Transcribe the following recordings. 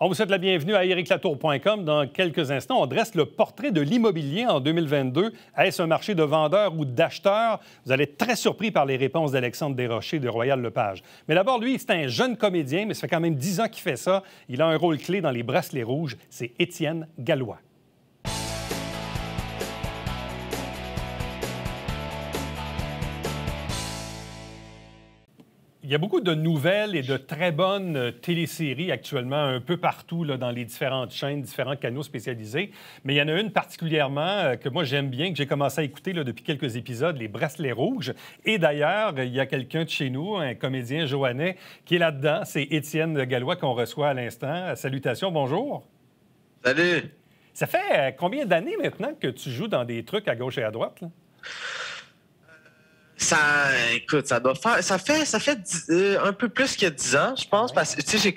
On vous souhaite la bienvenue à ericlatour.com. Dans quelques instants, on dresse le portrait de l'immobilier en 2022. Est-ce un marché de vendeurs ou d'acheteurs? Vous allez être très surpris par les réponses d'Alexandre Desrochers de Royal Lepage. Mais d'abord, lui, c'est un jeune comédien, mais ça fait quand même 10 ans qu'il fait ça. Il a un rôle clé dans Les Bracelets rouges. C'est Étienne Gallois. Il y a beaucoup de nouvelles et de très bonnes téléséries actuellement un peu partout là, dans les différentes chaînes, différents canaux spécialisés. Mais il y en a une particulièrement que moi j'aime bien, que j'ai commencé à écouter là, depuis quelques épisodes, Les Bracelets rouges. Et d'ailleurs, il y a quelqu'un de chez nous, un comédien joannais, qui est là-dedans. C'est Étienne Gallois qu'on reçoit à l'instant. Salutations, bonjour. Salut. Ça fait combien d'années maintenant que tu joues dans des trucs à gauche et à droite, là? Écoute, ça fait un peu plus que 10 ans, je pense, parce que j'ai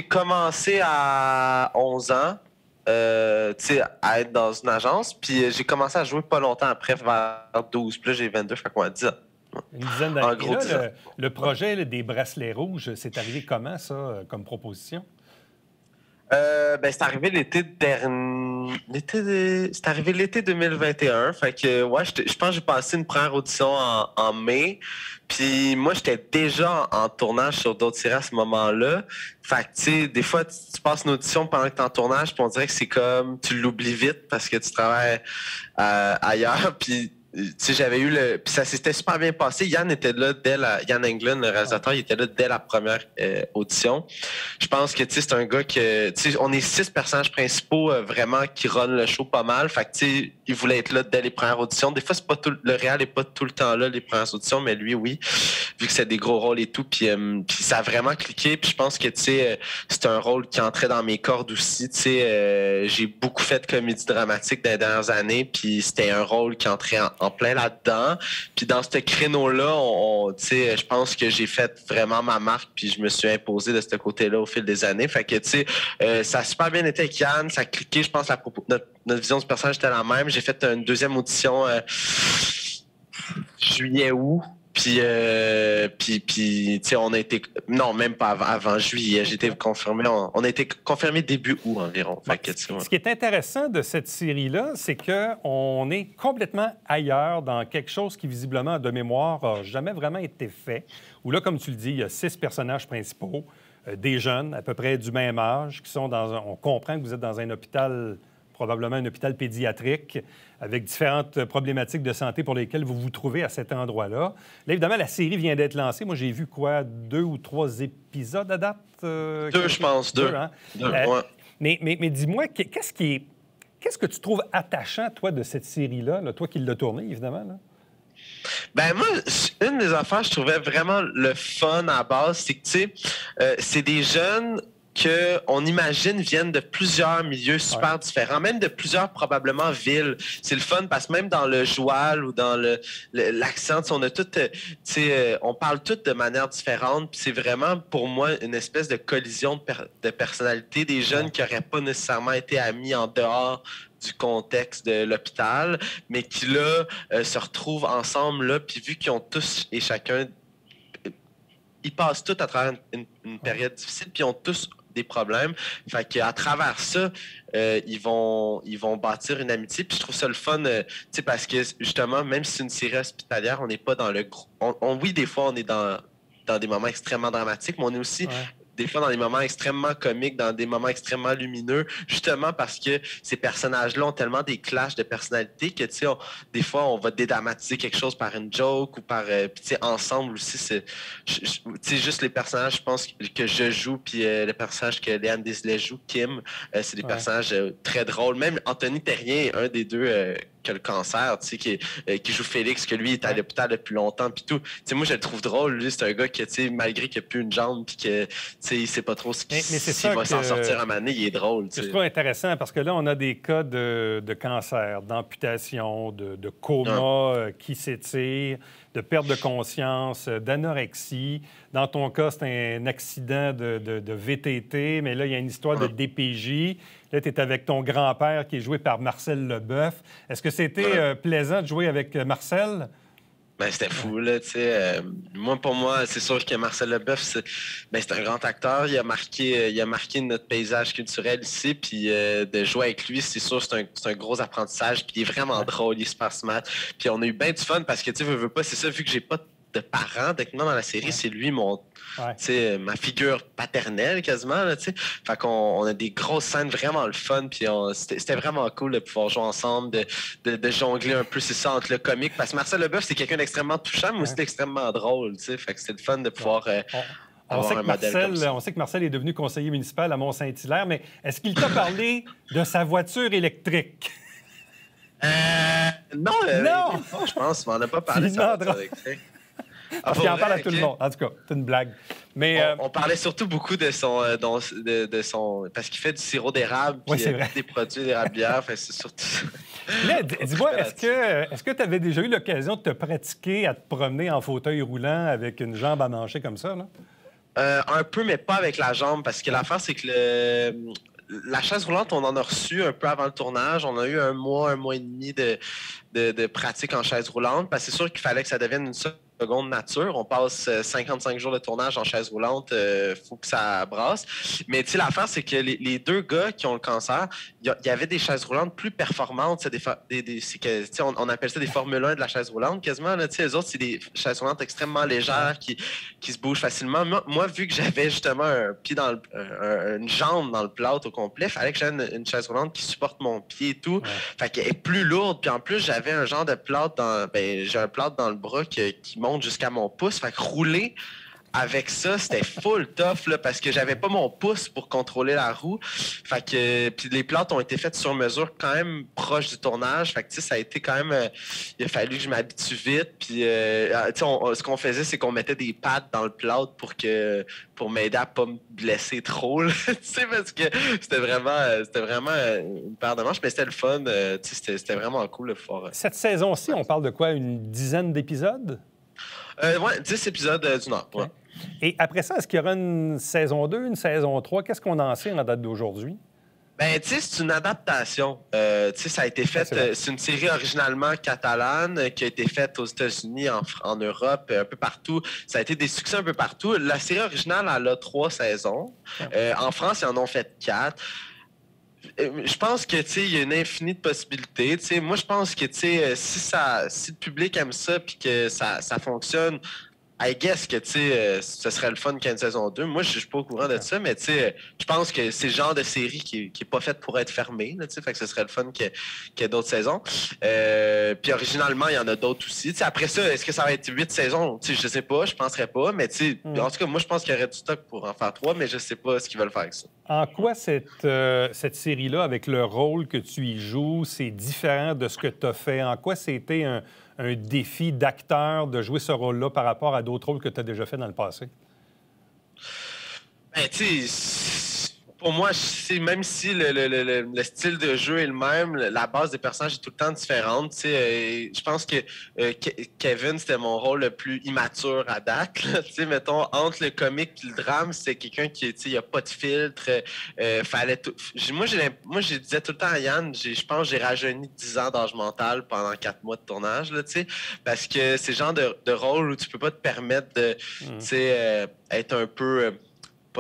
commencé à 11 ans, à être dans une agence, puis j'ai commencé à jouer pas longtemps après, vers 12, puis là j'ai 22, fait quoi, 10 ans. Une dizaine d'années. Et là, le projet là, des Bracelets rouges, c'est arrivé comment, ça, comme proposition? C'est arrivé c'est arrivé l'été 2021. Fait que, ouais, je pense que j'ai passé une première audition en mai. Puis moi, j'étais déjà en tournage sur d'autres séries à ce moment-là. Fait que, tu sais, des fois, tu passes une audition pendant que tu es en tournage, puis on dirait que c'est comme, tu l'oublies vite parce que tu travailles ailleurs. Puis, tu sais, j'avais eu puis ça s'était super bien passé. Yann était là Yann Englund, le réalisateur, il était là dès la première audition. Je pense que, tu sais, c'est un gars que, tu sais, on est 6 personnages principaux vraiment qui runnent le show pas mal. Fait que, tu sais, il voulait être là dès les premières auditions. Des fois, le réal n'est pas tout le temps là, les premières auditions, mais lui, oui, vu que c'est des gros rôles et tout. Puis ça a vraiment cliqué. Puis je pense que, tu sais, c'est un rôle qui entrait dans mes cordes aussi. Tu sais, j'ai beaucoup fait de comédie dramatique dans les dernières années. Puis c'était un rôle qui entrait en plein là-dedans. Puis dans ce créneau-là, tu sais, je pense que j'ai fait vraiment ma marque, puis je me suis imposé de ce côté-là au fil des années. Fait que, tu sais, ça a super bien été avec Yann, ça a cliqué. Je pense que notre vision du personnage était la même. J'ai fait une deuxième audition juillet-août. Puis, tu sais, on a été... Non, même pas avant juillet. J'ai été confirmé... On a été confirmé début août environ. Fait que, ce qui est intéressant de cette série-là, c'est qu'on est complètement ailleurs dans quelque chose qui, visiblement, de mémoire, n'a jamais vraiment été fait. Où là, comme tu le dis, il y a 6 personnages principaux, des jeunes, à peu près du même âge, qui sont dans on comprend que vous êtes dans un hôpital... probablement un hôpital pédiatrique, avec différentes problématiques de santé pour lesquelles vous vous trouvez à cet endroit-là. Là, évidemment, la série vient d'être lancée. Moi, j'ai vu, 2 ou 3 épisodes à date? 2, je pense. 2. Hein? 2, ouais. Mais dis-moi, qu'est-ce que tu trouves attachant, toi, de cette série-là, toi qui l'as tournée, évidemment, là? Ben moi, une des affaires, je trouvais vraiment le fun à base, c'est que, tu sais, c'est des jeunes qu'on imagine viennent de plusieurs milieux super différents, même de plusieurs probablement villes. C'est le fun parce que même dans le joual ou dans l'accent, on a tout, on parle tout de manière différente. Puis c'est vraiment pour moi une espèce de collision de personnalités, des jeunes qui n'auraient pas nécessairement été amis en dehors du contexte de l'hôpital, mais qui là se retrouvent ensemble là. Puis vu qu'ils ont tous et chacun, ils passent tous à travers une période difficile, puis ils ont tous des problèmes. Fait qu'à travers ça, ils vont bâtir une amitié. Puis je trouve ça le fun, parce que justement, même si c'est une série hospitalière, on n'est pas dans le gros... Oui, des fois, on est dans des moments extrêmement dramatiques, mais on est aussi... des fois dans des moments extrêmement comiques, dans des moments extrêmement lumineux, justement parce que ces personnages-là ont tellement des clashs de personnalités que, tu sais, des fois, on va dédramatiser quelque chose par une joke ou par... puis, tu sais, ensemble aussi, c'est... Tu sais, juste les personnages, je pense, que je joue, puis le personnage que Léane Deslay joue, Kim, c'est des personnages très drôles. Même Anthony Terrien, un des deux... qui a le cancer, tu sais, qui joue Félix, que lui est à l'hôpital depuis longtemps, puis tout. Tu sais, moi, je le trouve drôle. Lui, c'est un gars qui, tu sais, malgré qu'il n'a plus une jambe, puis que, tu sais, il sait pas trop s'il va s'en sortir à un moment donné, il est drôle. C'est trop intéressant parce que là, on a des cas de cancer, d'amputation, de coma qui s'étire, de perte de conscience, d'anorexie. Dans ton cas, c'est un accident de VTT, mais là, il y a une histoire de DPJ. Là, tu es avec ton grand-père qui est joué par Marcel Leboeuf. Est-ce que c'était plaisant de jouer avec Marcel? Ben, c'était fou, là, tu sais. Moi, pour moi, c'est sûr que Marcel Leboeuf, c'est un grand acteur. Il a marqué notre paysage culturel ici. Puis de jouer avec lui, c'est sûr, c'est un gros apprentissage. Puis il est vraiment drôle, il est super smart. Puis on a eu bien du fun parce que, tu sais, veux pas, c'est ça, vu que j'ai pas de parents, techniquement, dans la série, c'est lui ma figure paternelle quasiment. Là, fait qu'on a des grosses scènes vraiment le fun. Puis c'était vraiment cool de pouvoir jouer ensemble, de jongler un peu, c'est ça, entre le comique. Parce que Marcel Leboeuf, c'est quelqu'un d'extrêmement touchant, mais aussi d'extrêmement drôle. Fait que c'était le fun de pouvoir avoir un modèle comme ça. On sait que Marcel est devenu conseiller municipal à Mont-Saint-Hilaire, mais est-ce qu'il t'a parlé de sa voiture électrique? Non, je pense qu'on n'en a pas parlé de sa voiture électrique. Parce qu'il en parle à tout le monde. En tout cas, c'est une blague. Mais, on parlait surtout beaucoup de son... parce qu'il fait du sirop d'érable puis des produits d'érablière. C'est surtout ça. Là, dis-moi, est-ce que tu avais déjà eu l'occasion de te pratiquer à te promener en fauteuil roulant avec une jambe à mancher comme ça, là? Un peu, mais pas avec la jambe. Parce que l'affaire, c'est que la chaise roulante, on en a reçu un peu avant le tournage. On a eu un mois et demi de pratique en chaise roulante. Parce que c'est sûr qu'il fallait que ça devienne une seconde nature. On passe 55 jours de tournage en chaise roulante. Faut que ça brasse. Mais tu sais, l'affaire, c'est que les deux gars qui ont le cancer, il y avait des chaises roulantes plus performantes. On appelle ça des Formule 1 de la chaise roulante quasiment. Là, les autres, c'est des chaises roulantes extrêmement légères qui se bougent facilement. Moi, vu que j'avais justement un pied une jambe dans le plâtre au complet, il fallait que j'aie une chaise roulante qui supporte mon pied et tout. Fait qu'elle est plus lourde. Puis en plus, j'avais un genre de plâtre j'ai un plâtre dans le bras qui monte jusqu'à mon pouce. Fait que rouler avec ça, c'était full tough là, parce que j'avais pas mon pouce pour contrôler la roue. Fait que puis les plâtres ont été faites sur mesure quand même proche du tournage. Fait que ça a été quand même il a fallu que je m'habitue vite. Puis ce qu'on faisait, c'est qu'on mettait des pads dans le plâtre pour m'aider à pas me blesser trop. Parce que c'était vraiment une paire de manches, mais c'était le fun. C'était vraiment cool de pouvoir. Cette saison-ci, on parle de quoi? Une dizaine d'épisodes? 10 épisodes du Nord. Ouais. Et après ça, est-ce qu'il y aura une saison 2, une saison 3? Qu'est-ce qu'on en sait en date d'aujourd'hui? Ben, tu sais, c'est une adaptation. Ça a été fait. C'est une série originalement catalane qui a été faite aux États-Unis, en Europe, un peu partout. Ça a été des succès un peu partout. La série originale, elle a 3 saisons. En France, ils en ont fait 4. Je pense que il y a une infinie de possibilités. Moi, je pense que si le public aime ça et que ça fonctionne, I guess que ce serait le fun qu'il y ait une saison 2. Moi, je suis pas au courant de ça, mais je pense que c'est le genre de série qui est pas faite pour être fermée. Fait que ce serait le fun qu'il y ait d'autres saisons. Puis originalement, il y en a d'autres aussi. Après ça, est-ce que ça va être 8 saisons? Je sais pas, je penserais pas. Mais en tout cas, moi, je pense qu'il y aurait du stock pour en faire 3, mais je sais pas ce qu'ils veulent faire avec ça. En quoi cette série-là, avec le rôle que tu y joues, c'est différent de ce que tu as fait? En quoi c'était un défi d'acteur de jouer ce rôle-là par rapport à d'autres rôles que tu as déjà fait dans le passé? Ben, pour moi, même si le style de jeu est le même, la base des personnages est tout le temps différente. Je pense que Kevin, c'était mon rôle le plus immature à date. Mettons, entre le comique et le drame, c'est quelqu'un qui n'a pas de filtre. Moi, je disais tout le temps à Yann, je pense que j'ai rajeuni 10 ans d'âge mental pendant 4 mois de tournage. Là, parce que c'est le genre de rôle où tu peux pas te permettre de être un peu...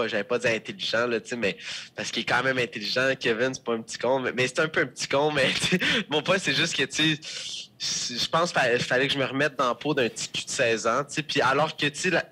j'avais pas dit intelligent, là, mais parce qu'il est quand même intelligent. Kevin, c'est pas un petit con, mais c'est un peu un petit con, mais mon point, c'est juste que, je pense qu'il fallait que je me remette dans la peau d'un petit cul de 16 ans, puis alors que,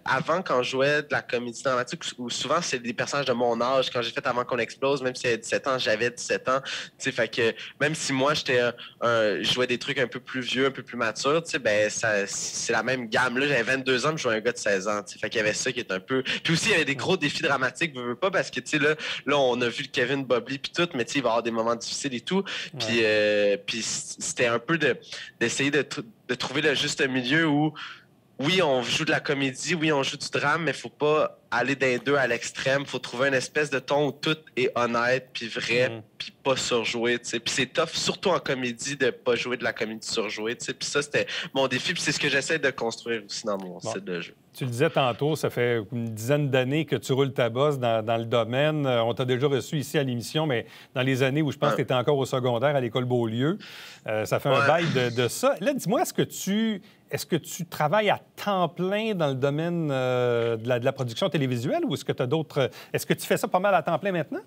avant, quand je jouais de la comédie dramatique, où souvent, c'est des personnages de mon âge, quand j'ai fait Avant qu'on explose, même si j'avais 17 ans, j'avais 17 ans, fait que même si moi, je jouais des trucs un peu plus vieux, un peu plus matures, ben, c'est la même gamme. Là, j'avais 22 ans, mais je jouais un gars de 16 ans, fait qu'il y avait ça qui est un peu... Puis aussi, il y avait des gros défis dramatiques, veux pas, parce que, là, on a vu le Kevin Bobley puis tout, mais il va y avoir des moments difficiles et tout, puis c'était un peu d'essayer de trouver le juste milieu où, oui, on joue de la comédie, oui, on joue du drame, mais faut pas aller d'un deux à l'extrême. Faut trouver une espèce de ton où tout est honnête, puis vrai, puis pas surjoué, Puis c'est tough, surtout en comédie, de pas jouer de la comédie surjouée, Puis ça, c'était mon défi, puis c'est ce que j'essaie de construire aussi dans mon style de jeu. Tu le disais tantôt, ça fait une dizaine d'années que tu roules ta bosse dans le domaine. On t'a déjà reçu ici à l'émission, mais dans les années où je pense que tu étais encore au secondaire à l'école Beaulieu, ça fait un bail de ça. Là, dis-moi, est-ce que tu est-ce que tu travailles à temps plein dans le domaine de la production télévisuelle ou est-ce que tu as d'autres... Est-ce que tu fais ça pas mal à temps plein maintenant?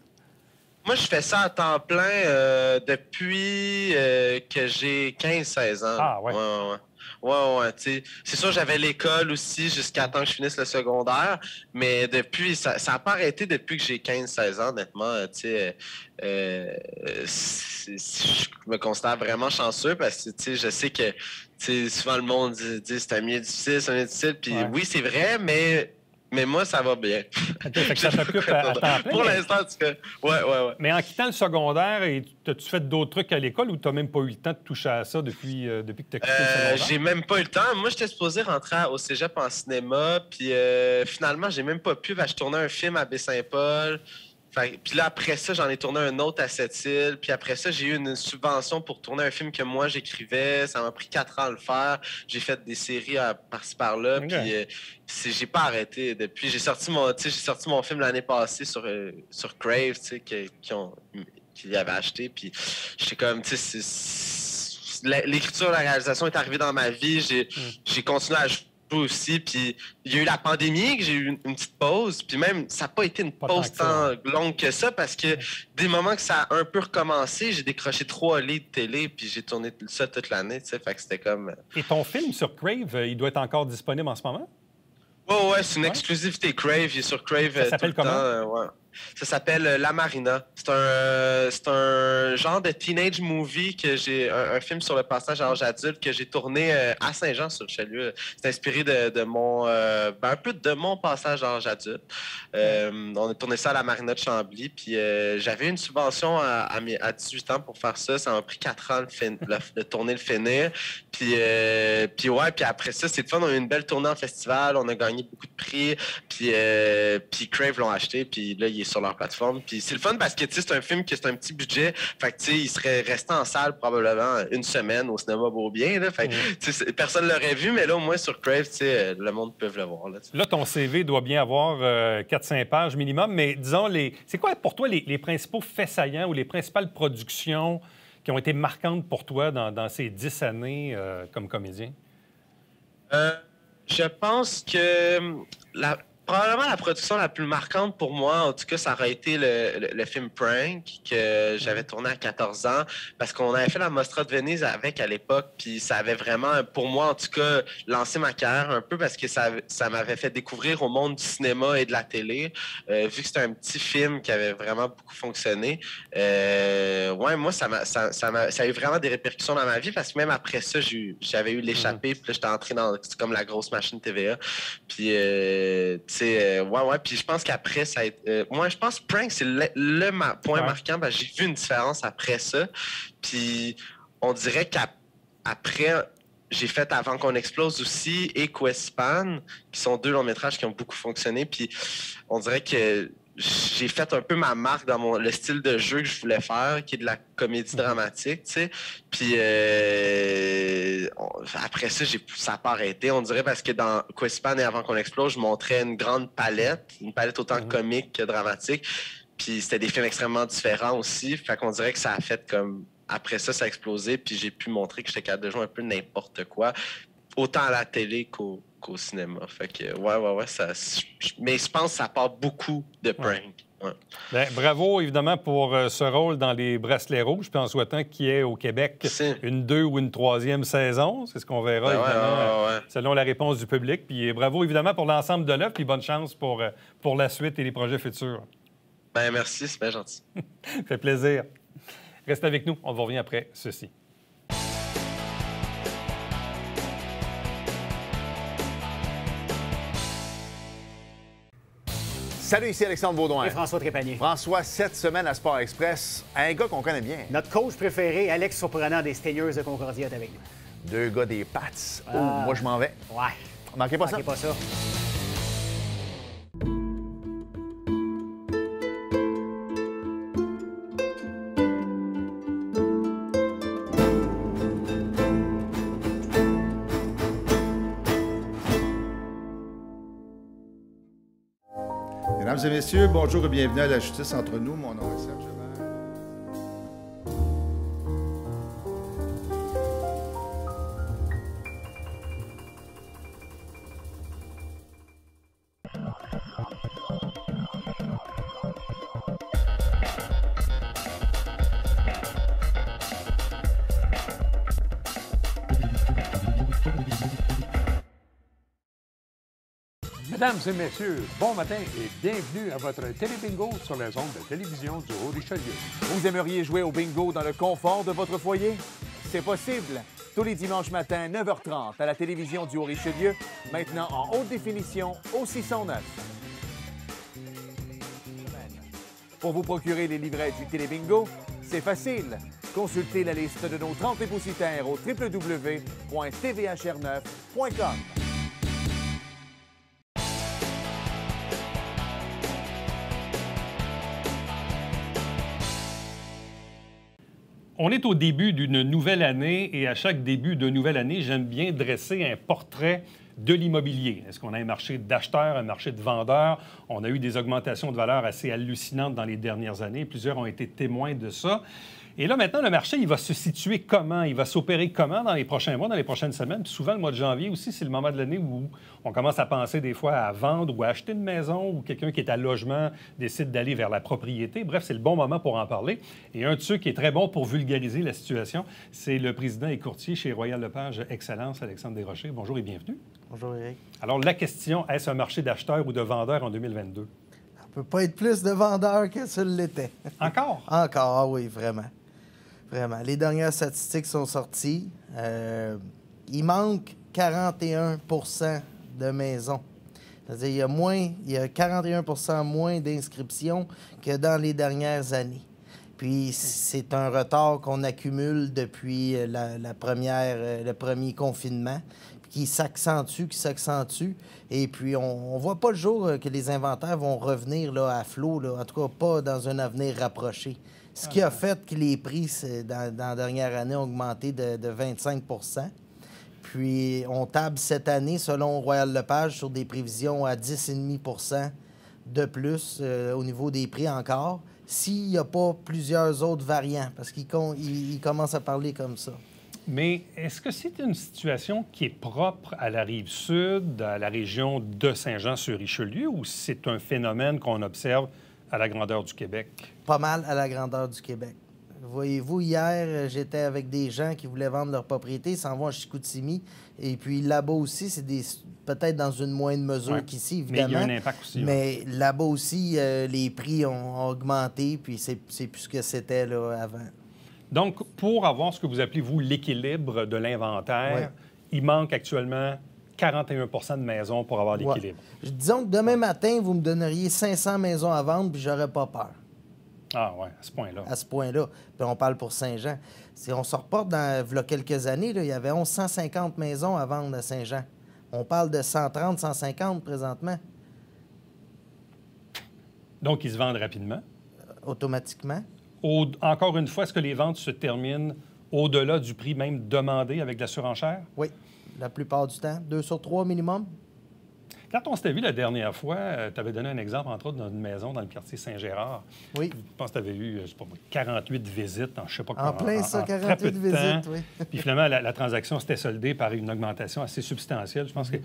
Moi, je fais ça à temps plein depuis que j'ai 15-16 ans. Ah, ouais. Ouais, tu sais. C'est sûr, j'avais l'école aussi jusqu'à temps que je finisse le secondaire, mais depuis, ça n'a pas arrêté depuis que j'ai 15-16 ans, honnêtement. Tu sais, je me considère vraiment chanceux parce que, tu sais, je sais que, tu sais, souvent le monde dit c'est un milieu difficile, puis oui, c'est vrai, mais moi, ça va bien. OK, fait que ça t'occupe à temps plein. Pour l'instant, en tout cas. Ouais. Mais en quittant le secondaire, as-tu fait d'autres trucs à l'école ou tu n'as même pas eu le temps de toucher à ça depuis que tu as quitté le secondaire? J'ai même pas eu le temps. Moi, j'étais supposé rentrer au cégep en cinéma, puis finalement, j'ai même pas pu. Je tournais un film à Baie-Saint-Paul. Puis là, après ça, j'en ai tourné un autre à Sept-Îles. Puis après ça, j'ai eu une subvention pour tourner un film que moi, j'écrivais. Ça m'a pris 4 ans à le faire. J'ai fait des séries par-ci, par-là. Okay. Puis j'ai pas arrêté depuis. J'ai sorti mon film l'année passée sur Crave, tu sais, qu'ils avaient acheté. Puis j'étais comme, tu sais, l'écriture, la réalisation est arrivée dans ma vie. J'ai continué à jouer aussi, puis il y a eu la pandémie, que j'ai eu une petite pause, puis même, ça n'a pas été une pause tant longue que ça, parce que des moments que ça a un peu recommencé, j'ai décroché 3 leads de télé, puis j'ai tourné ça toute l'année, tu sais, fait que c'était comme... Et ton film sur Crave, il doit être encore disponible en ce moment? Ouais, c'est une exclusivité Crave, il est sur Crave ça s'appelle tout le temps. Ça s'appelle La Marina. C'est un genre de teenage movie que j'ai un film sur le passage à l'âge adulte que j'ai tourné à Saint-Jean-sur-Richelieu. C'est inspiré de mon un peu de mon passage à l'âge adulte. On a tourné ça à La Marina de Chambly. Puis j'avais une subvention à 18 ans pour faire ça. Ça m'a pris 4 ans de tourner le finir. Puis après ça, c'est le fun. On a eu une belle tournée en festival. On a gagné beaucoup de prix. Puis Crave l'ont acheté. Puis là, il est sur leur plateforme. Puis c'est le fun parce que c'est un film qui a un petit budget. Fait que il serait resté en salle probablement une semaine au cinéma Beaubien. Là. Fait que, personne ne l'aurait vu, mais là, au moins sur Crave, le monde peut le voir. Là, ton CV doit bien avoir 4-5 pages minimum, mais disons, c'est quoi pour toi les principaux faits saillants ou les principales productions qui ont été marquantes pour toi dans ces 10 années comme comédien? Je pense que probablement la production la plus marquante pour moi, en tout cas, ça aurait été le film Prank que j'avais tourné à 14 ans parce qu'on avait fait la Mostra de Venise avec à l'époque, puis ça avait vraiment, pour moi en tout cas, lancé ma carrière un peu parce que ça m'avait fait découvrir au monde du cinéma et de la télé, vu que c'était un petit film qui avait vraiment beaucoup fonctionné. Moi, ça a eu vraiment des répercussions dans ma vie parce que même après ça, j'avais eu l'échappée, puis là, j'étais entré dans comme la grosse machine TVA, puis puis je pense qu'après, ça a été... moi, je pense que Prank, c'est le point marquant, parce que j'ai vu une différence après ça. Puis on dirait qu'après, j'ai fait Avant qu'on explose aussi et Quespan, qui sont 2 longs métrages qui ont beaucoup fonctionné. Puis on dirait que j'ai fait un peu ma marque dans le style de jeu que je voulais faire, qui est de la comédie dramatique, tu sais. Puis après ça, ça n'a pas arrêté, on dirait, parce que dans Quespan et Avant qu'on explose, je montrais une grande palette autant comique que dramatique. Puis c'était des films extrêmement différents aussi. Fait qu'on dirait que ça a fait comme... Après ça, ça a explosé, puis j'ai pu montrer que j'étais capable de jouer un peu n'importe quoi, autant à la télé qu'au cinéma. Fait que, mais je pense que ça part beaucoup de Prank. Ouais. Bien, bravo, évidemment, pour ce rôle dans Les Bracelets Rouges, puis en souhaitant qu'il y ait au Québec une 2 ou une 3e saison. C'est ce qu'on verra, évidemment, selon la réponse du public. Puis bravo, évidemment, pour l'ensemble de l'œuvre, puis bonne chance pour la suite et les projets futurs. Bien, merci, c'est bien gentil. Ça fait plaisir. Reste avec nous, on vous revient après ceci. Salut, ici Alexandre Baudouin. Et François Trépanier. François, cette semaine à Sport Express, un gars qu'on connaît bien. Notre coach préféré, Alex Surprenant des Steigneurs de Concordia, est avec nous. 2 gars des Pats. Oh, moi, je m'en vais. Ouais. Manquez pas ça. Manquez pas ça. Mesdames et messieurs, bonjour et bienvenue à La Justice entre nous. Mon nom est Serge Levert. Mesdames et messieurs, bon matin et bienvenue à votre télé-bingo sur les ondes de télévision du Haut-Richelieu. Vous aimeriez jouer au bingo dans le confort de votre foyer? C'est possible. Tous les dimanches matins, 9h30, à la télévision du Haut-Richelieu, maintenant en haute définition au 609. Pour vous procurer les livrets du Télébingo, c'est facile. Consultez la liste de nos 30 dépositaires au www.tvhr9.com. On est au début d'une nouvelle année et à chaque début de nouvelle année, j'aime bien dresser un portrait de l'immobilier. Est-ce qu'on a un marché d'acheteurs, un marché de vendeurs? On a eu des augmentations de valeur assez hallucinantes dans les dernières années. Plusieurs ont été témoins de ça. Et là, maintenant, le marché, il va se situer comment? Il va s'opérer comment dans les prochains mois, dans les prochaines semaines? Puis souvent, le mois de janvier aussi, c'est le moment de l'année où on commence à penser des fois à vendre ou à acheter une maison, ou quelqu'un qui est à logement décide d'aller vers la propriété. Bref, c'est le bon moment pour en parler. Et un de ceux qui est très bon pour vulgariser la situation, c'est le président et courtier chez Royal Lepage Excellence, Alexandre Desrochers. Bonjour et bienvenue. Bonjour, Éric. Alors, la question, est-ce un marché d'acheteurs ou de vendeurs en 2022? On ne peut pas être plus de vendeurs que ça l'était. Encore? Encore, ah oui, vraiment. Vraiment. Les dernières statistiques sont sorties. Il manque 41 de maisons. C'est-à-dire il y a 41 moins d'inscriptions que dans les dernières années. Puis c'est un retard qu'on accumule depuis le premier confinement, qui s'accentue. Et puis, on ne voit pas le jour que les inventaires vont revenir là, à flot, là, en tout cas pas dans un avenir rapproché. Ce qui a fait que les prix, dans la dernière année, ont augmenté de 25 Puis, on table cette année, selon Royal Lepage, sur des prévisions à 10,5 de plus au niveau des prix encore, s'il n'y a pas plusieurs autres variants, parce qu'ils commencent à parler comme ça. Mais est-ce que c'est une situation qui est propre à la Rive-Sud, à la région de Saint-Jean-sur-Richelieu, ou c'est un phénomène qu'on observe à la grandeur du Québec? Pas mal à la grandeur du Québec. Voyez-vous, hier, j'étais avec des gens qui voulaient vendre leur propriété, ils s'en vont à Chicoutimi. Et puis là-bas aussi, c'est peut-être dans une moindre mesure qu'ici, évidemment. Mais il y a un impact aussi. Mais là-bas aussi, les prix ont augmenté, puis c'est plus ce que c'était là, avant. Donc, pour avoir ce que vous appelez, vous, l'équilibre de l'inventaire, il manque actuellement 41 de maisons pour avoir l'équilibre. Ouais. Disons que demain matin, vous me donneriez 500 maisons à vendre, puis j'aurais pas peur. Ah oui, à ce point-là. À ce point-là. Puis on parle pour Saint-Jean. Si on se reporte il y a quelques années, là, il y avait 150 maisons à vendre à Saint-Jean. On parle de 130, 150 présentement. Donc, ils se vendent rapidement? Automatiquement. Encore une fois, est-ce que les ventes se terminent au-delà du prix même demandé avec la surenchère? Oui, la plupart du temps. 2 sur 3 minimum. Quand on s'était vu la dernière fois, tu avais donné un exemple, entre autres, dans une maison dans le quartier Saint-Gérard. Oui. Je pense que tu avais eu, je sais pas, 48 visites en je sais pas En plein ça, 48 visites, oui. Puis finalement, la transaction s'était soldée par une augmentation assez substantielle. Je pense que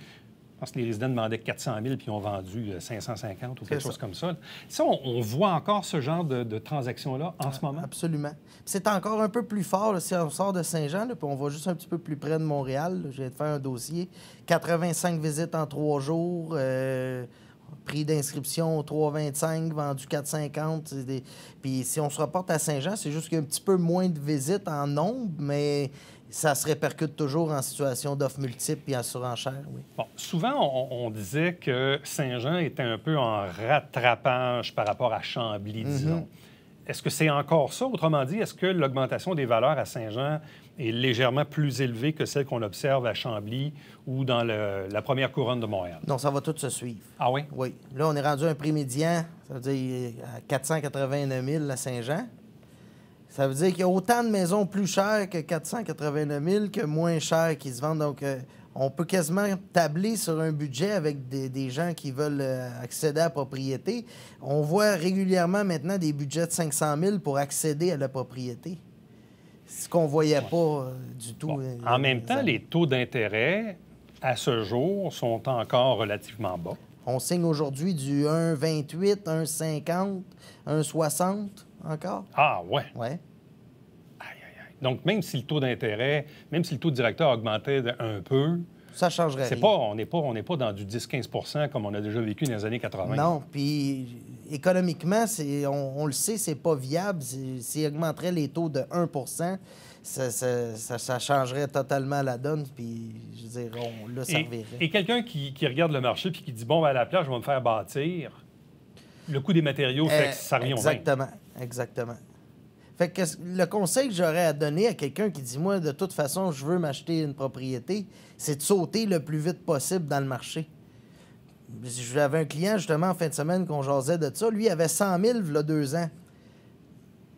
les résidents demandaient 400 000 puis ils ont vendu 550 ou quelque chose comme ça. Ça, on voit encore ce genre de transactions-là en ce moment? Absolument. C'est encore un peu plus fort là, si on sort de Saint-Jean, là, puis on va juste un petit peu plus près de Montréal. Là. Je viens de faire un dossier. 85 visites en 3 jours. Prix d'inscription 3,25, vendu 4,50. Puis si on se reporte à Saint-Jean, c'est juste qu'il y a un petit peu moins de visites en nombre, mais ça se répercute toujours en situation d'offres multiples et en surenchère, oui. Bon, souvent, on disait que Saint-Jean était un peu en rattrapage par rapport à Chambly, disons. Est-ce que c'est encore ça? Autrement dit, est-ce que l'augmentation des valeurs à Saint-Jean est légèrement plus élevée que celle qu'on observe à Chambly ou dans la première couronne de Montréal? Non, ça va tout se suivre. Ah oui? Oui. Là, on est rendu à un prix médian, ça veut dire à 489 000 à Saint-Jean. Ça veut dire qu'il y a autant de maisons plus chères que 489 000 que moins chères qui se vendent. Donc, on peut quasiment tabler sur un budget avec des gens qui veulent accéder à la propriété. On voit régulièrement maintenant des budgets de 500 000 pour accéder à la propriété. Ce qu'on ne voyait pas du tout. Bon. En même temps, les taux d'intérêt, à ce jour, sont encore relativement bas. On signe aujourd'hui du 1,28, 1,50, 1,60 encore. Ah, ouais. Ouais. Donc, même si le taux d'intérêt, même si le taux directeur augmentait un peu, Ça changerait C'est rien. pas, on n'est pas dans du 10-15 comme on a déjà vécu dans les années 80. Non, puis économiquement, on le sait, c'est pas viable. S'il augmenterait les taux de 1 ça changerait totalement la donne, puis je veux dire, on le servirait. Et quelqu'un qui regarde le marché puis qui dit, bon, ben, à la place, je vais me faire bâtir, le coût des matériaux fait que ça revient au même. Exactement. Fait que le conseil que j'aurais à donner à quelqu'un qui dit, moi, de toute façon, je veux m'acheter une propriété, c'est de sauter le plus vite possible dans le marché. J'avais un client, justement, en fin de semaine, qu'on jasait de ça. Lui, il avait 100 000 il y a 2 ans.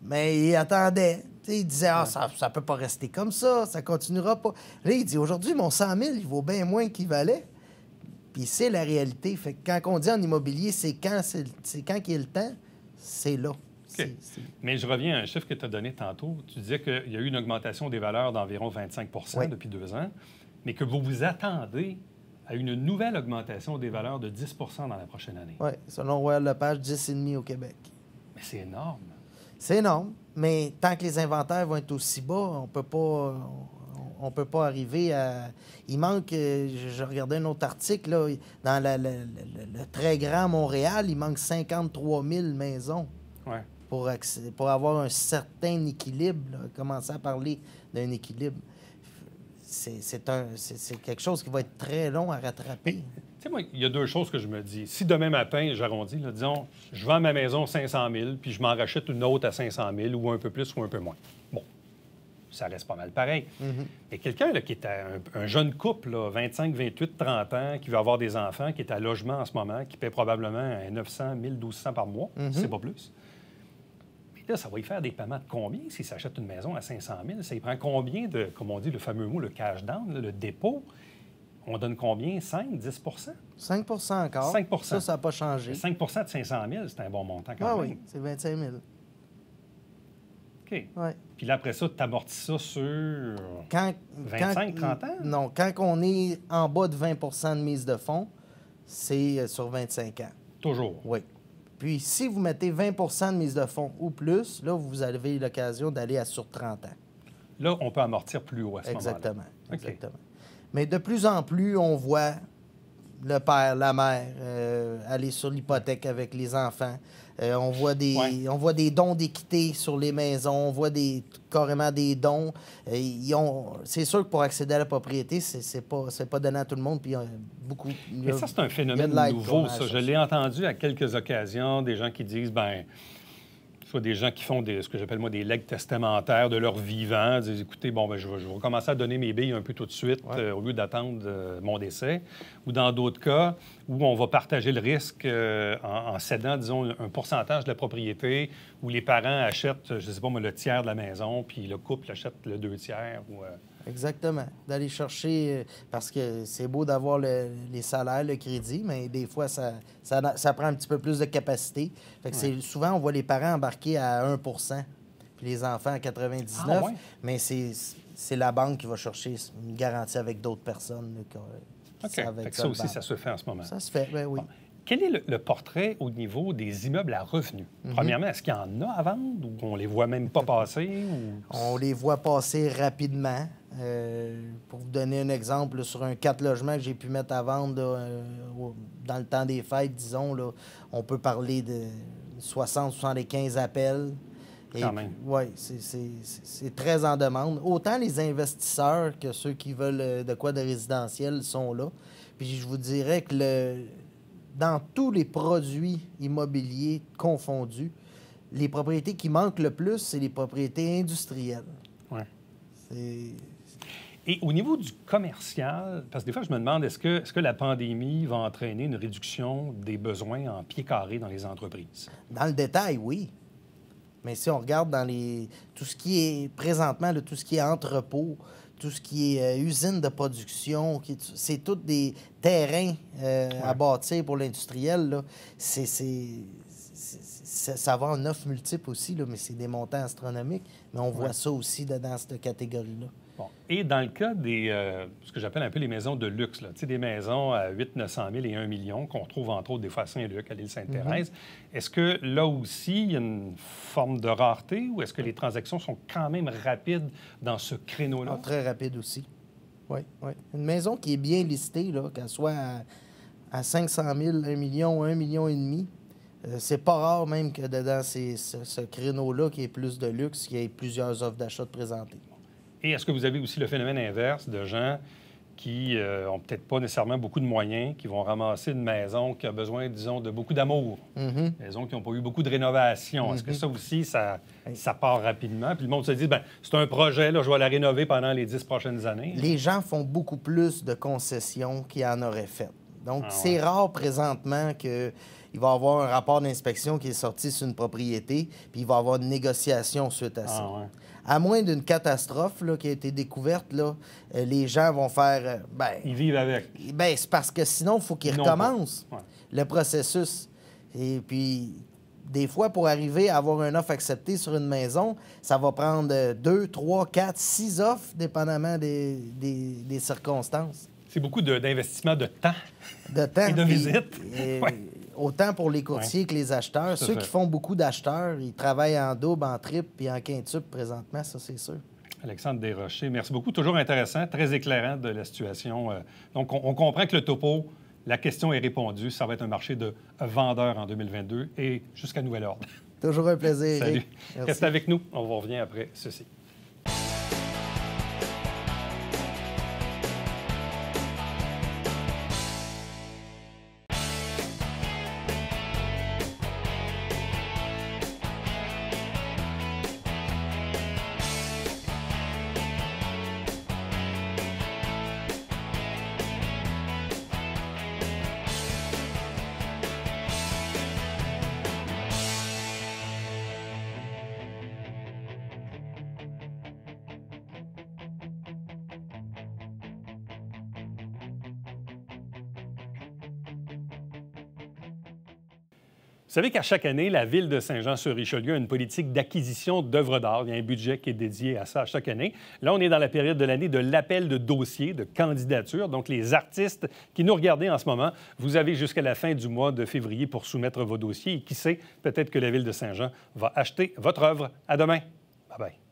Mais il attendait. T'sais, il disait, ça peut pas rester comme ça continuera pas. Là, il dit, aujourd'hui, mon 100 000, il vaut bien moins qu'il valait. Puis c'est la réalité. Fait que quand on dit en immobilier, c'est quand qu'il est le temps, c'est là. OK. Mais je reviens à un chiffre que tu as donné tantôt. Tu disais qu'il y a eu une augmentation des valeurs d'environ 25 depuis 2 ans, mais que vous vous attendez à une nouvelle augmentation des valeurs de 10 dans la prochaine année. Oui, selon Royal Lepage, 10,5 au Québec. Mais c'est énorme. C'est énorme, mais tant que les inventaires vont être aussi bas, on peut pas arriver à... Il manque, je regardais un autre article, là, dans le très grand Montréal, il manque 53 000 maisons. Ouais. Pour avoir un certain équilibre, là, commencer à parler d'un équilibre. C'est quelque chose qui va être très long à rattraper. Tu sais, moi, il y a 2 choses que je me dis. Si demain matin, j'arrondis, là, disons, je vends ma maison 500 000, puis je m'en rachète une autre à 500 000, ou un peu plus ou un peu moins. Bon, ça reste pas mal pareil. Mais quelqu'un là, qui est un jeune couple, là, 25, 28, 30 ans, qui veut avoir des enfants, qui est à logement en ce moment, qui paie probablement 900, 1 1200 par mois, si c'est pas plus. Là, ça va y faire des paiements de combien s'il s'achète une maison à 500 000? Ça y prend combien de, comme on dit, le fameux mot, le cash down, là, le dépôt? On donne combien? 5, 10 5 encore. 5 Ça n'a pas changé. 5 de 500 000, c'est un bon montant quand même. Oui, c'est 25 000. OK. Ouais. Puis là, après ça, tu amortis ça sur 25, 30 ans? Non, quand on est en bas de 20 de mise de fonds, c'est sur 25 ans. Toujours. Oui. Puis, si vous mettez 20 de mise de fonds ou plus, là, vous avez l'occasion d'aller à sur 30 ans. Là, on peut amortir plus haut à ce moment-là. Exactement. Mais de plus en plus, on voit le père, la mère aller sur l'hypothèque avec les enfants. On voit des dons d'équité sur les maisons. On voit carrément des dons. C'est sûr que pour accéder à la propriété, c'est pas donné à tout le monde. Puis beaucoup. Mais ça, c'est un phénomène nouveau, ça. Je l'ai entendu à quelques occasions, des gens qui disent, soit des gens qui font ce que j'appelle, moi, des legs testamentaires de leur vivant, disent, écoutez, bon, je vais commencer à donner mes billes un peu tout de suite au lieu d'attendre mon décès. Ou dans d'autres cas, où on va partager le risque en cédant, disons, un pourcentage de la propriété, où les parents achètent, je ne sais pas moi, le tiers de la maison, puis le couple achète le 2 tiers. Exactement. D'aller chercher, parce que c'est beau d'avoir les salaires, le crédit, mais des fois, ça prend un petit peu plus de capacité. Fait que souvent, on voit les parents embarquer à 1 puis les enfants à 99 mais c'est la banque qui va chercher une garantie avec d'autres personnes. Là, OK. Ça aussi, ça se fait en ce moment. Ça se fait, bien oui. Bon. Quel est le portrait au niveau des immeubles à revenus? Premièrement, est-ce qu'il y en a à vendre ou on les voit même pas passer? On les voit passer rapidement. Pour vous donner un exemple, sur un 4 logements que j'ai pu mettre à vendre dans le temps des fêtes, disons, là, on peut parler de 60-75 appels. Quand même. Oui, c'est très en demande. Autant les investisseurs que ceux qui veulent de quoi de résidentiel sont là. Puis je vous dirais que dans tous les produits immobiliers confondus, les propriétés qui manquent le plus, c'est les propriétés industrielles. Oui. C'est... Et au niveau du commercial, parce que des fois, je me demande, est-ce que la pandémie va entraîner une réduction des besoins en pieds carrés dans les entreprises? Dans le détail, oui. Mais si on regarde dans tout ce qui est présentement, tout ce qui est entrepôt, tout ce qui est usine de production, c'est tous des terrains à bâtir pour l'industriel. Là. Ça va en offre multiples aussi, là, mais c'est des montants astronomiques. Mais on voit ça aussi dans cette catégorie-là. Bon. Et dans le cas des, ce que j'appelle un peu les maisons de luxe, là, des maisons à 800 000 et 1 million qu'on trouve entre autres des fois à Saint-Luc, à l'île Sainte-Thérèse, est-ce que là aussi, il y a une forme de rareté ou est-ce que les transactions sont quand même rapides dans ce créneau-là? Très rapide aussi. Oui, oui. Une maison qui est bien listée, là, qu'elle soit à 500 000, 1 million, 1,5 million, c'est pas rare même que dedans ce créneau-là, qui est plus de luxe, qu'il y ait plusieurs offres d'achat de présentées. Et est-ce que vous avez aussi le phénomène inverse de gens qui n'ont peut-être pas nécessairement beaucoup de moyens, qui vont ramasser une maison qui a besoin, disons, de beaucoup d'amour, une maison qui n'ont pas eu beaucoup de rénovation? Est-ce que ça aussi, ça part rapidement? Puis le monde se dit, bien, c'est un projet, là, je vais la rénover pendant les 10 prochaines années. Les gens font beaucoup plus de concessions qu'ils en auraient fait. Donc, c'est rare présentement qu'il va y avoir un rapport d'inspection qui est sorti sur une propriété, puis il va y avoir une négociation suite à ça. Ouais. À moins d'une catastrophe là, qui a été découverte, là, les gens vont faire... Ils vivent avec. Ben, c'est parce que sinon, il faut qu'ils recommencent le processus. Et puis, des fois, pour arriver à avoir une offre acceptée sur une maison, ça va prendre 2, 3, 4, 6 offres, dépendamment des circonstances. C'est beaucoup d'investissement de temps. De temps. Et de visite. Autant pour les courtiers que les acheteurs. Ceux qui font beaucoup d'acheteurs, ils travaillent en double, en triple puis en quintuple présentement, ça, c'est sûr. Alexandre Desrochers, merci beaucoup. Toujours intéressant, très éclairant de la situation. Donc, on comprend que le topo, la question est répondue. Ça va être un marché de vendeurs en 2022 et jusqu'à nouvel ordre. Toujours un plaisir. Salut. Merci. Reste avec nous. On vous revient après ceci. Vous savez qu'à chaque année, la Ville de Saint-Jean-sur-Richelieu a une politique d'acquisition d'œuvres d'art. Il y a un budget qui est dédié à ça à chaque année. Là, on est dans la période de l'année de l'appel de dossiers, de candidatures. Donc, les artistes qui nous regardez en ce moment, vous avez jusqu'à la fin du mois de février pour soumettre vos dossiers. Et qui sait, peut-être que la Ville de Saint-Jean va acheter votre œuvre. À demain. Bye-bye.